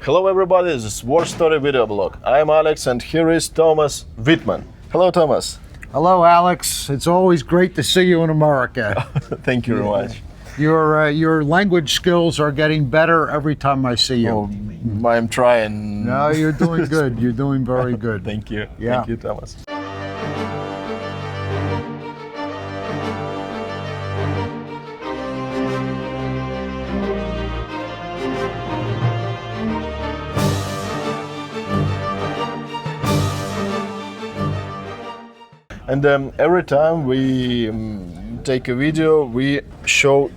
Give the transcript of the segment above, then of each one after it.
Hello everybody, this is WarStory video blog. I'm Alex and here is Thomas Wittmann. Hello Thomas. Hello Alex, it's always great to see you in America. Thank you very much. Your language skills are getting better every time I see you. Oh, I'm trying. No, you're doing good. You're doing very good. Thank you. Yeah. Thank you, Thomas. And every time we take a video, we show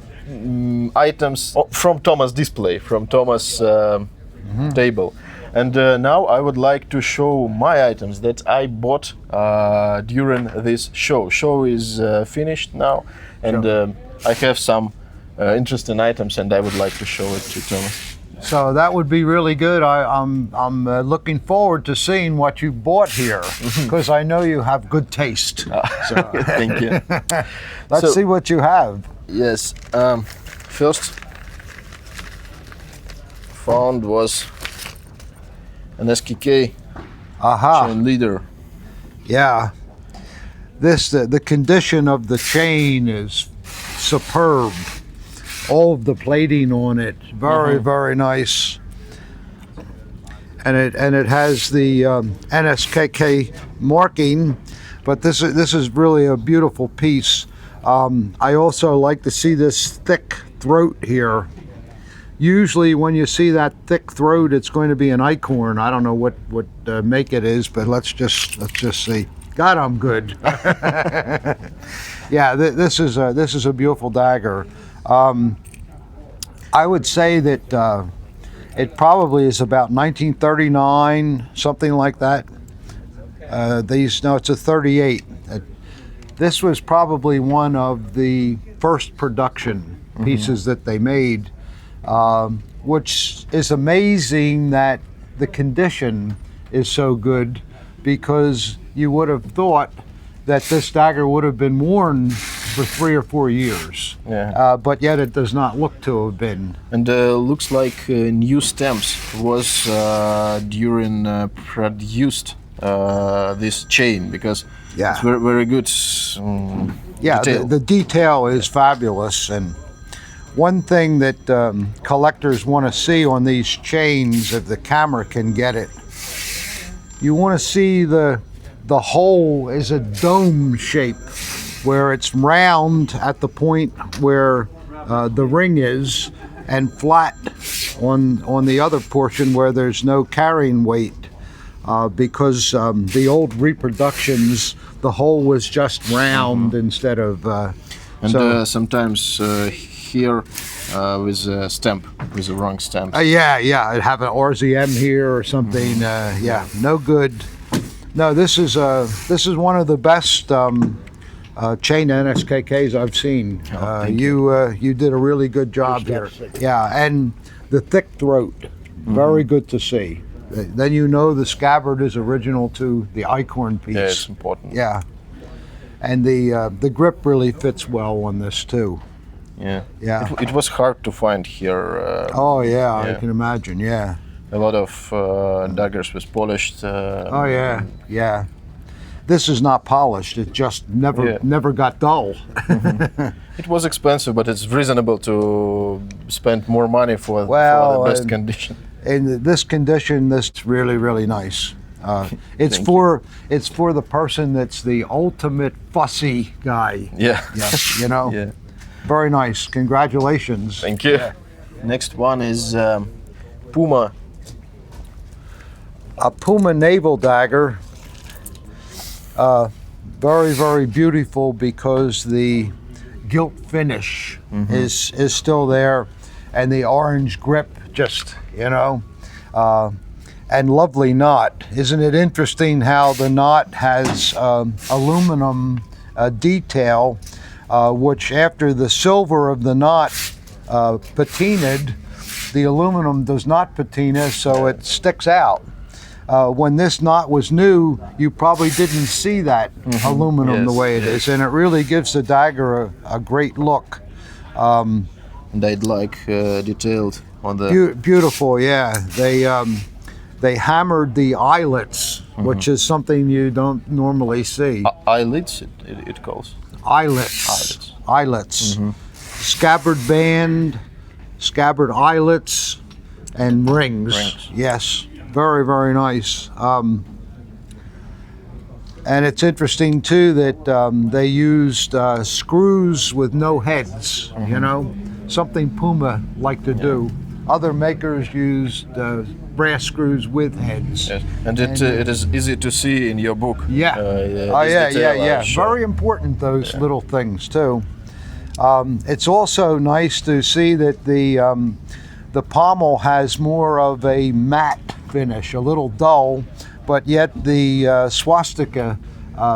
items from Thomas' display, from Thomas' table. And now I would like to show my items that I bought during this show. Show is finished now, and I have some interesting items, and I would like to show it to Thomas. So that would be really good. I'm looking forward to seeing what you bought here, because I know you have good taste. So. Thank you. Let's see what you have. Yes. First found was an SKK chain leader. Yeah. The condition of the chain is superb. All of the plating on it, very nice, and it has the NSKK marking, but this is really a beautiful piece. I also like to see this thick throat here. Usually, when you see that thick throat, it's going to be an acorn. I don't know what make it is, but let's just see. God, I'm good. Yeah, this is a beautiful dagger. I would say that it probably is about 1939, something like that. It's a 38. This was probably one of the first production pieces that they made, which is amazing that the condition is so good, because you would have thought that this dagger would have been worn for 3 or 4 years, but yet it does not look to have been. And looks like new stamps was during produced this chain, because it's very good. Detail. The detail is fabulous, and one thing that collectors want to see on these chains, if the camera can get it, you want to see the hole is a dome shape, where it's round at the point where the ring is, and flat on the other portion where there's no carrying weight, because the old reproductions, the hole was just round instead of sometimes here with a stamp, with the wrong stamp. I'd have an RZM here or something. No good. No, this is one of the best chain NSKKs I've seen. You did a really good job here. Yeah, and the thick throat, very good to see. Then you know the scabbard is original to the acorn piece. Yeah, it's important. Yeah, and the grip really fits well on this too. Yeah. Yeah. It was hard to find here. I can imagine. Yeah. A lot of daggers was polished. Yeah. This is not polished. It just never got dull. It was expensive, but it's reasonable to spend more money for the best condition. In this condition, this is really nice. It's for the person that's the ultimate fussy guy. Yeah. You know. Yeah. Very nice. Congratulations. Thank you. Yeah. Next one is Puma. A Puma naval dagger. Very beautiful, because the gilt finish is still there, and the orange grip, just and lovely knot. Isn't it interesting how the knot has aluminum detail, which after the silver of the knot patinaed, the aluminum does not patina, so it sticks out. When this knot was new, you probably didn't see that aluminum the way it is, and it really gives the dagger a great look. And I'd like detailed on the. Beautiful, yeah. They hammered the eyelets, which is something you don't normally see. Eyelids, it calls. Eyelets. Scabbard band, scabbard eyelets, and rings. Yes, very, very nice. And it's interesting too that they used screws with no heads, you know, something Puma liked to do. Other makers used brass screws with heads. Yes. And it is easy to see in your book. Yeah. Very important, those little things too. It's also nice to see that the pommel has more of a matte finish, a little dull, but yet the swastika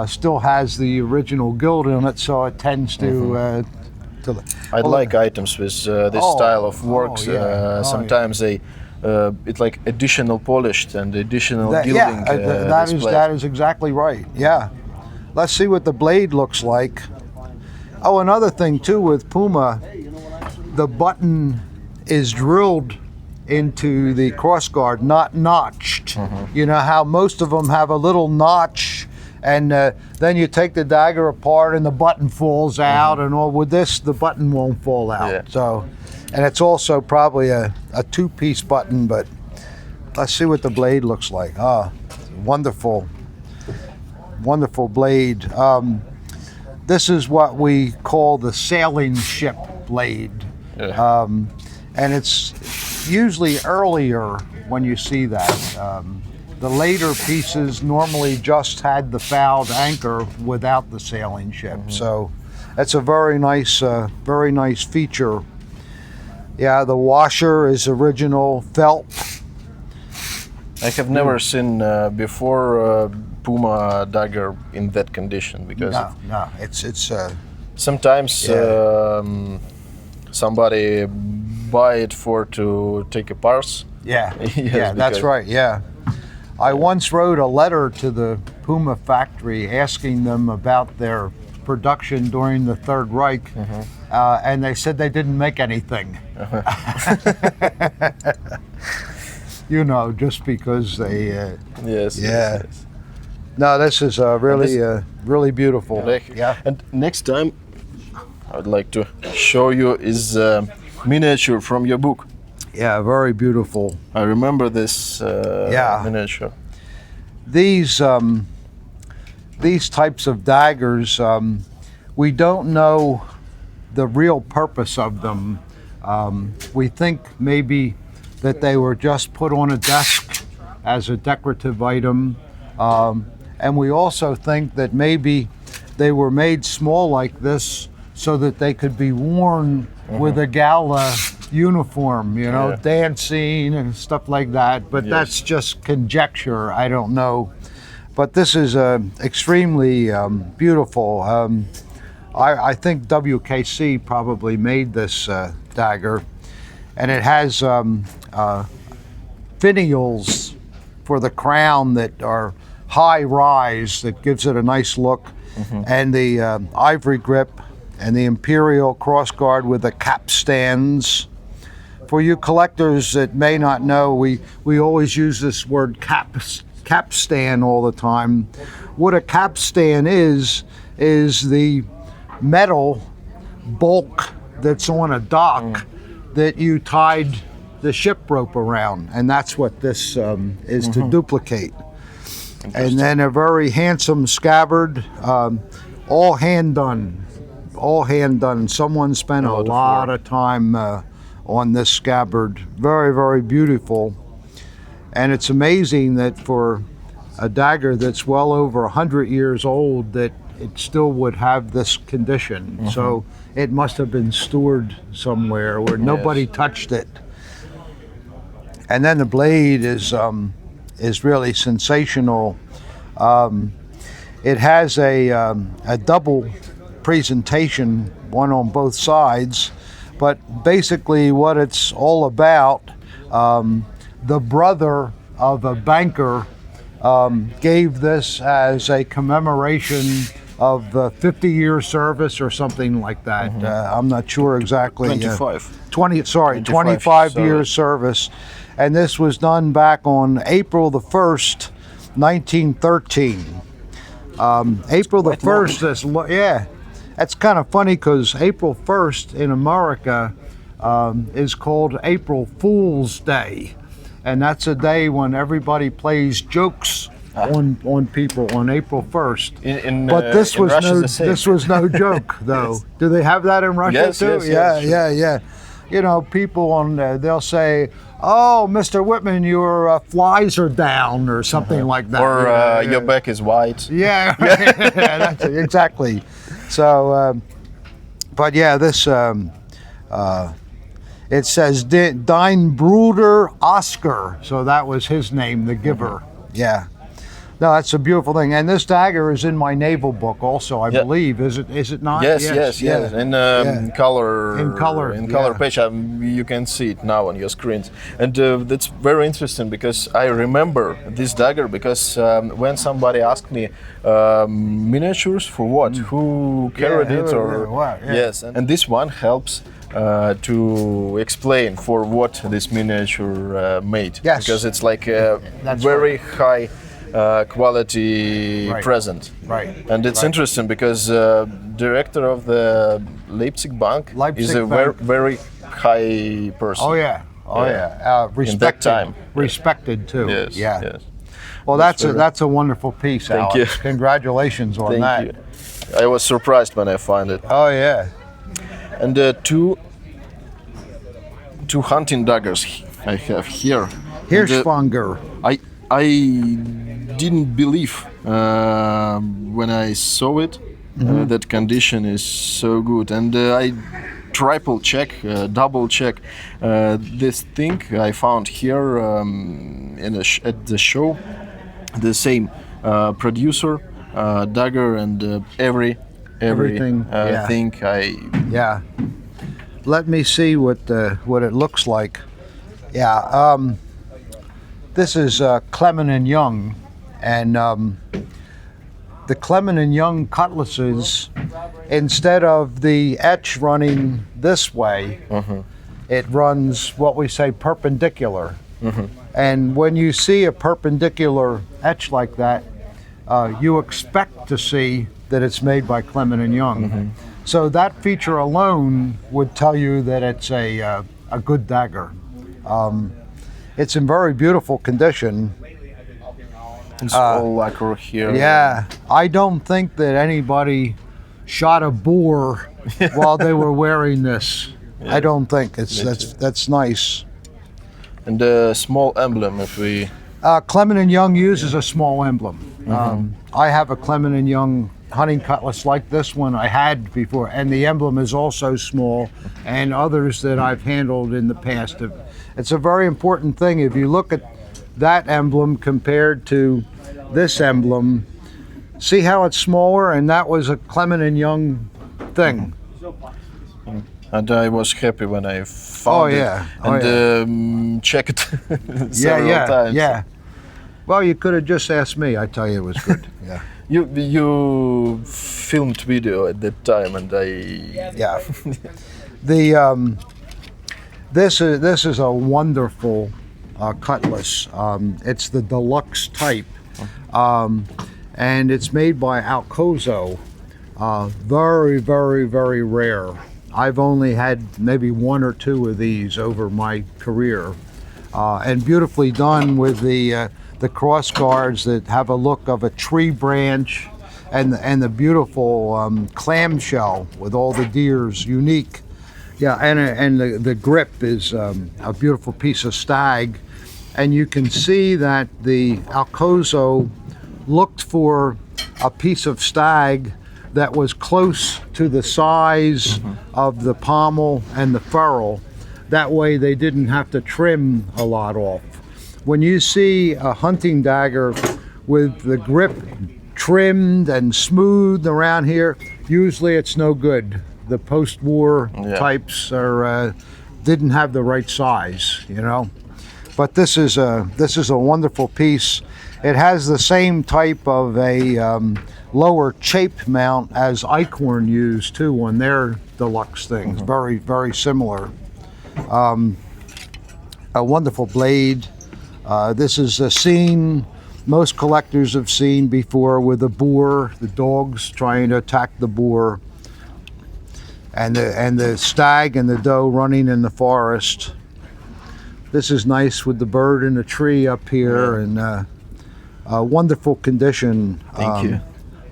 still has the original gild in it, so it tends to. I like items with this style of works. Sometimes they it's like additional polished and additional gilding. That is exactly right. Yeah. Let's see what the blade looks like. Oh, another thing too with Puma, the button is drilled into the crossguard, not notched. You know how most of them have a little notch, and then you take the dagger apart and the button falls out, and all. With this, the button won't fall out. Yeah. So, and it's also probably a two-piece button, but let's see what the blade looks like. Wonderful, wonderful blade. This is what we call the sailing ship blade. Yeah. And it's usually earlier when you see that. The later pieces normally just had the fouled anchor without the sailing ship. So that's a very nice feature. Yeah, the washer is original felt. I have never seen before Puma dagger in that condition, because it's sometimes somebody buy it to take a parse. Yeah, that's right. Yeah, I once wrote a letter to the Puma factory asking them about their production during the Third Reich, and they said they didn't make anything. You know, just because they. Yes. No, this is really beautiful. Yeah. And next time, I would like to show you is miniature from your book. Yeah, very beautiful. I remember this miniature. These types of daggers, we don't know the real purpose of them. We think maybe that they were just put on a desk as a decorative item. And we also think that maybe they were made small like this so that they could be worn with a gala uniform, you know, dancing and stuff like that. But that's just conjecture. I don't know. But this is extremely beautiful. I think WKC probably made this dagger, and it has finials for the crown that are high rise, that gives it a nice look, and the ivory grip and the imperial crossguard with the capstans. For you collectors that may not know, we always use this word capstan all the time. What a capstan is the metal bulk that's on a dock that you tied the ship rope around, and that's what this is to duplicate. And then a very handsome scabbard, all hand done. Someone spent a lot of time on this scabbard. Very, very beautiful. And it's amazing that for a dagger that's well over 100 years old, that it still would have this condition. So it must have been stored somewhere where nobody touched it. And then the blade is really sensational. It has a double presentation, one on both sides, but basically what it's all about, the brother of a banker gave this as a commemoration of 50-year service or something like that. I'm not sure exactly. 25. 25 years service. And this was done back on April the 1st, 1913. April the 1st, that's kind of funny because April 1st in America is called April Fool's Day. And that's a day when everybody plays jokes on people on April 1st. But this was no joke, though. Do they have that in Russia too? Yes, yeah. You know, people on they'll say, "Oh, Mr. Wittmann, your flies are down," or something like that. Or your back is white. Yeah, that's it, exactly. So, but yeah, this it says Dein Bruder Oscar, so that was his name, the giver. Yeah. No, that's a beautiful thing, and this dagger is in my naval book also, I believe. Is it not? Yes. In color page, you can see it now on your screens, and that's very interesting because I remember this dagger because when somebody asked me miniatures for what, who carried it, or what? Yes, and this one helps to explain for what this miniature made. Yes, because it's like a very high quality present. Right. And it's interesting because director of the Leipzig Bank is a very high person. Oh yeah. Respected. In that time. Respected too. Yes. Yeah. Yes. Well, that's a wonderful piece, Thank Alex. you. Congratulations on that. Thank you. I was surprised when I found it. Oh yeah. And two hunting daggers I have here. Hirschfanger. I didn't believe when I saw it that condition is so good, and I double check this thing I found here at the show, the same producer, dagger, and everything thing Yeah. Let me see what it looks like. Yeah. This is Clement and Young, and the Clement and Young cutlasses, instead of the etch running this way, it runs what we say perpendicular. And when you see a perpendicular etch like that, you expect to see that it's made by Clement and Young. So that feature alone would tell you that it's a good dagger. It's in very beautiful condition. It's all lacquer here. Yeah, I don't think that anybody shot a boar while they were wearing this. I don't think that's nice. And the small emblem, if we. Clement and Young uses a small emblem. I have a Clement and Young hunting cutlass like this one I had before, and the emblem is also small, and others that I've handled in the past. It's a very important thing. If you look at that emblem compared to this emblem, see how it's smaller, and that was a Clement and Young thing. And I was happy when I found it and checked several times. Yeah. Well, you could have just asked me. I tell you, it was good. Yeah. You filmed video at that time, and this is a wonderful cutlass. It's the deluxe type, and it's made by Alcozo. Very, very, very rare. I've only had maybe one or two of these over my career, and beautifully done with the cross guards that have a look of a tree branch, and the beautiful clamshell with all the deers, unique. Yeah, and the grip is a beautiful piece of stag, and you can see that the Alcozo looked for a piece of stag that was close to the size of the pommel and the ferrule. That way they didn't have to trim a lot off. When you see a hunting dagger with the grip trimmed and smooth around here, usually it's no good. The post-war types didn't have the right size, you know. But this is a wonderful piece. It has the same type of a lower chape mount as Eichhorn used too on their deluxe things. Very, very similar. A wonderful blade. This is a scene most collectors have seen before with a boar, the dogs trying to attack the boar, and the stag and the doe running in the forest. This is nice with the bird in a tree up here, and a wonderful condition. Thank you.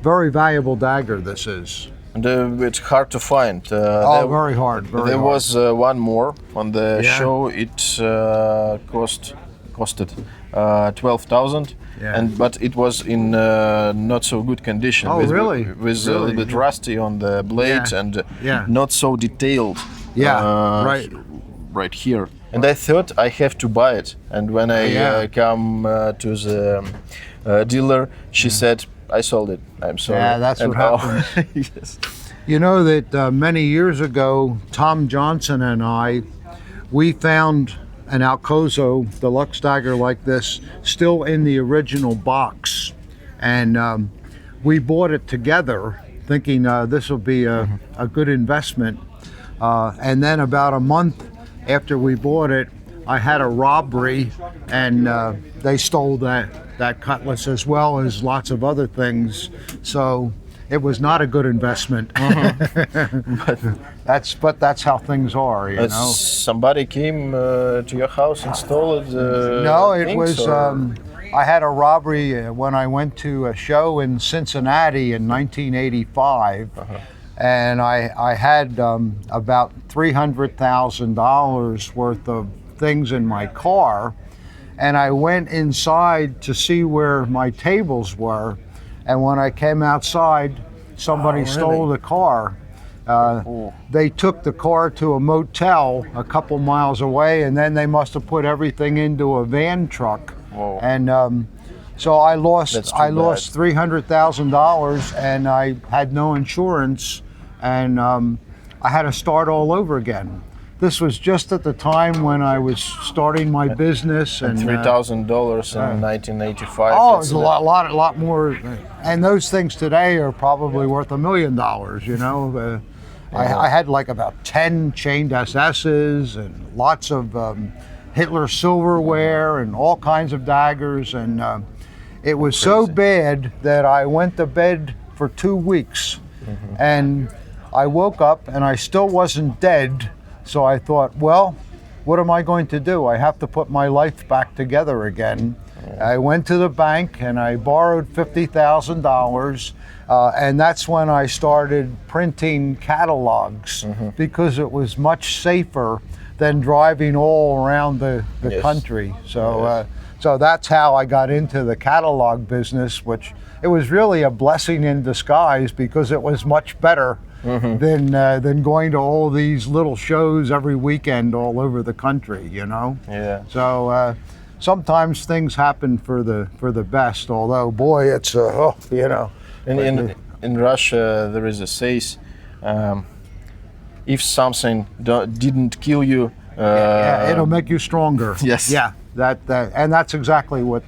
Very valuable dagger this is. And it's hard to find. Very hard. Very there hard. was one more on the Yeah. show. It costed 12,000, but it was in not so good condition. Oh, really? With a little bit rusty on the blade and not so detailed. Right. Right here. And I thought I have to buy it. And when I come to the dealer, she said, "I sold it. I'm sorry." Yeah, that's what happens. Yes. You know that many years ago, Tom Johnson and we found an Alcozo deluxe dagger like this still in the original box, and we bought it together thinking this will be a good investment, and then about a month after we bought it, I had a robbery, and they stole that cutlass as well as lots of other things, so it was not a good investment. But that's how things are, you know. Somebody came to your house and stole it? No, it was. I had a robbery when I went to a show in Cincinnati in 1985, and I had about $300,000 worth of things in my car, and I went inside to see where my tables were, and when I came outside, somebody stole the car. They took the car to a motel a couple miles away, and then they must have put everything into a van truck. Whoa. And so I lost $300,000, and I had no insurance, and I had to start all over again. This was just at the time when I was starting my business, and $3,000 in 1985. Oh, it's a lot more. And those things today are probably worth $1 million. You know, I had like about 10 chained SS's and lots of Hitler silverware and all kinds of daggers, and it was so bad that I went to bed for 2 weeks, and I woke up and I still wasn't dead. So I thought, well, what am I going to do? I have to put my life back together again. I went to the bank and I borrowed $50,000, and that's when I started printing catalogs, because it was much safer than driving all around the country. So, so that's how I got into the catalog business, which it was really a blessing in disguise, because it was much better than going to all these little shows every weekend all over the country, you know. Yeah. So sometimes things happen for the best. Although, boy, it's you know. In Russia, there is a saying: if something didn't kill you, it'll make you stronger. Yes. Yeah. That and that's exactly what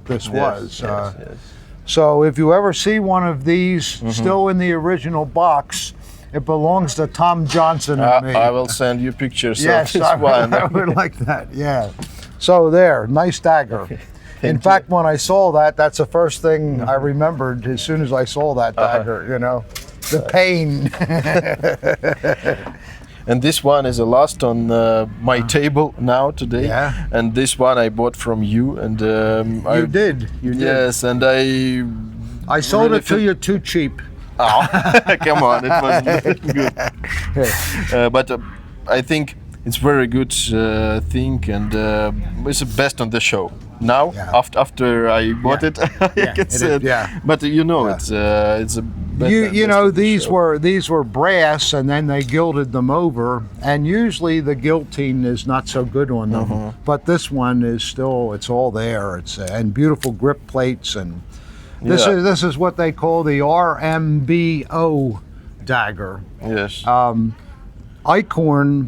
this was. Yes. So if you ever see one of these still in the original box, it belongs to Tom Johnson and me. I will send you pictures Yes, of this one. I would like that, yeah. So there, nice dagger. In fact, when I saw that, that's the first thing I remembered as soon as I saw that dagger, you know, the pain. And this one is the last on my table now today. Yeah. And this one I bought from you, and You did. Yes, and I sold it to you too cheap. Oh, come on, it was good. But I think it's very good thing, and it's the best on the show. Now, after I bought it, I can say it. But you know, it's a. You know, these were brass, and then they gilded them over, and usually the gilding is not so good on them. But this one is still, it's all there. It's and beautiful grip plates, and this is what they call the RMBO dagger. Yes. Eichhorn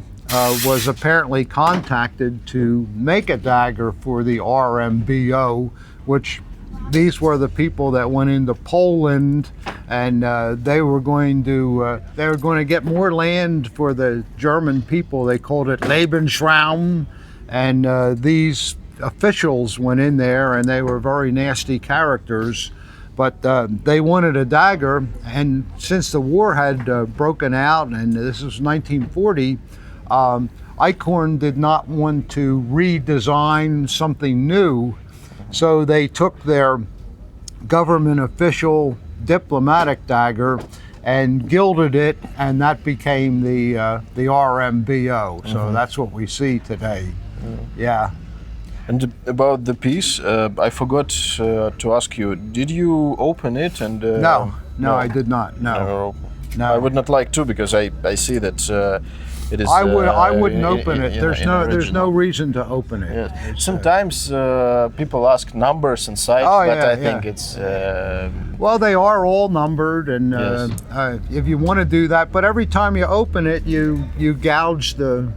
was apparently contacted to make a dagger for the RMBO, which these were the people that went into Poland and they were going to get more land for the German people. They called it Lebensraum, and these officials went in there, and they were very nasty characters. But they wanted a dagger, and since the war had broken out, and this was 1940, Eichhorn did not want to redesign something new, so they took their government official diplomatic dagger and gilded it, and that became the RMBO. So that's what we see today. Yeah. And about the piece, I forgot to ask you, did you open it? And No, I did not. No. Never open. No. I would not like to, because I see that it is. I wouldn't open it. There's no original. reason to open it. Yes. It's, Sometimes people ask numbers inside, Oh, but yeah, I think it's. well, they are all numbered, and Yes. if you want to do that, but every time you open it, you gouge the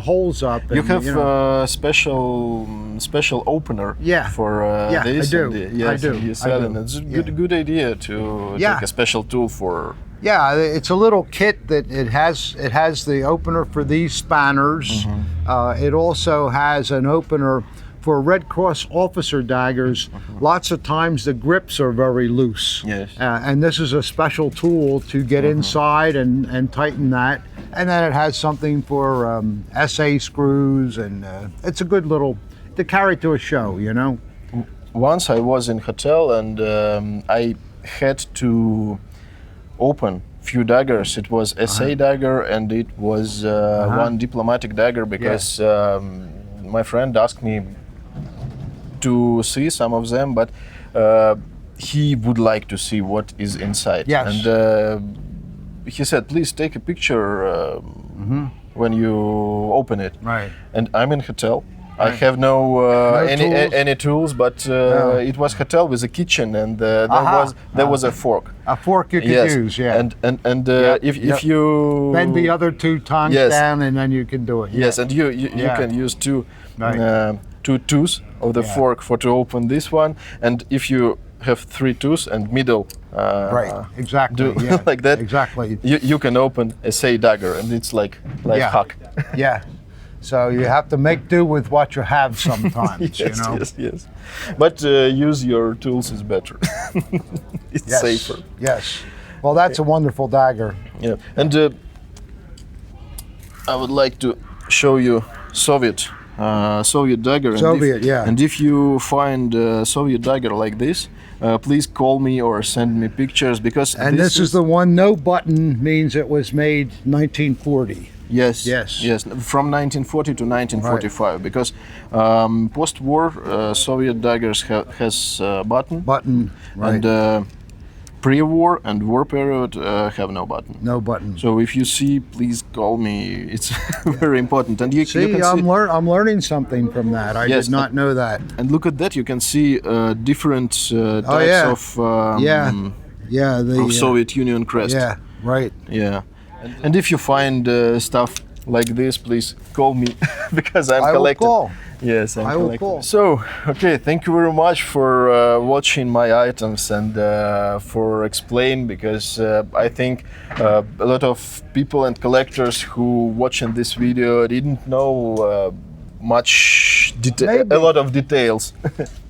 holes up. You and, have know, a special opener Yeah. for Yeah, this. I do. And, yes, I do. You I sell do. it. It's a Yeah. good idea to Yeah. take a special tool for. Yeah, it's a little kit that it has the opener for these spanners. It also has an opener for Red Cross officer daggers. Lots of times the grips are very loose. Yes. And this is a special tool to get inside and tighten that. And then it has something for SA screws, and it's a good little to carry to a show, you know. Once I was in hotel, and I had to open few daggers. It was SA dagger, and it was one diplomatic dagger, because my friend asked me to see some of them, but he would like to see what is inside. Yes. And he said, please take a picture when you open it. Right. And I'm in hotel. I Right. have no, tools? any tools, but No. it was hotel with a kitchen, and there was a fork. A fork you could Yes, use, yeah. and Yep, if yep. you Bend the other two tongues Yes. down, and then you can do it. yes, and you Yeah. can use Right. two tools of the Yeah. fork to open this one, and if you have three tools and middle Right, exactly. do Yeah, like that, exactly. you can open a SA dagger, and it's like Yeah. hack. Yeah. So you have to make do with what you have sometimes, you Yes, know. yes. But use your tools is better. It's Yes. safer. Yes. Well, that's a wonderful dagger. Yeah, and I would like to show you Soviet dagger. Yeah. And if you find a Soviet dagger like this, please call me or send me pictures, because And this is the one, no button means it was made 1940. Yes, Yes. from 1940 to 1945, because post-war Soviet daggers has button, Button, right. and pre-war and war period have no button. No button. So if you see, please call me. It's very important. And you See, can I'm learning something from that. I Yes, did not know that. and look at that. You can see different types yeah. of Yeah, the of Soviet Union crest. yeah, right. Yeah. And if you find stuff like this, please call me, because I'm I will collecting. call. Yes, I'm I will collecting. call. So, okay, thank you very much for watching my items and for explain, because I think a lot of people and collectors who watching this video didn't know Maybe. a lot of details.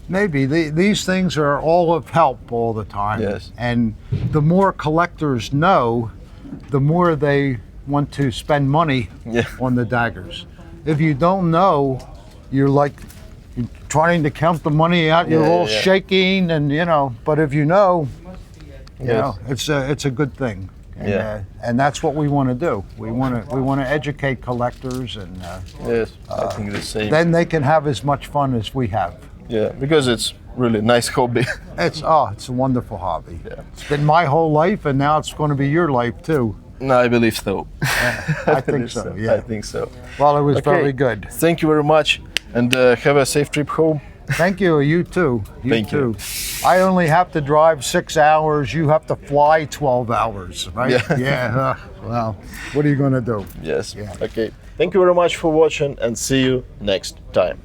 Maybe these things are all of help all the time. Yes. And the more collectors know, the more they want to spend money Yeah. on the daggers. If you don't know, you're like trying to count the money out. You're all yeah. shaking, and But if you know, you Yes. know, it's a good thing. And, Yeah. and that's what we want to do. We want to educate collectors, and Yes, I think the same. then they can have as much fun as we have. Yeah, because it's really nice hobby. It's a wonderful hobby. Yeah. It's been my whole life, and now it's going to be your life too. No, I believe so. I think believe so. Yeah. I think so. Well, it was Okay. very good. Thank you very much, and have a safe trip home. Thank you. You too. Thank you. too. I only have to drive 6 hours. You have to fly 12 hours, right? Yeah. Yeah. Well, what are you going to do? Yes. Yeah. Okay. Thank you very much for watching, and see you next time.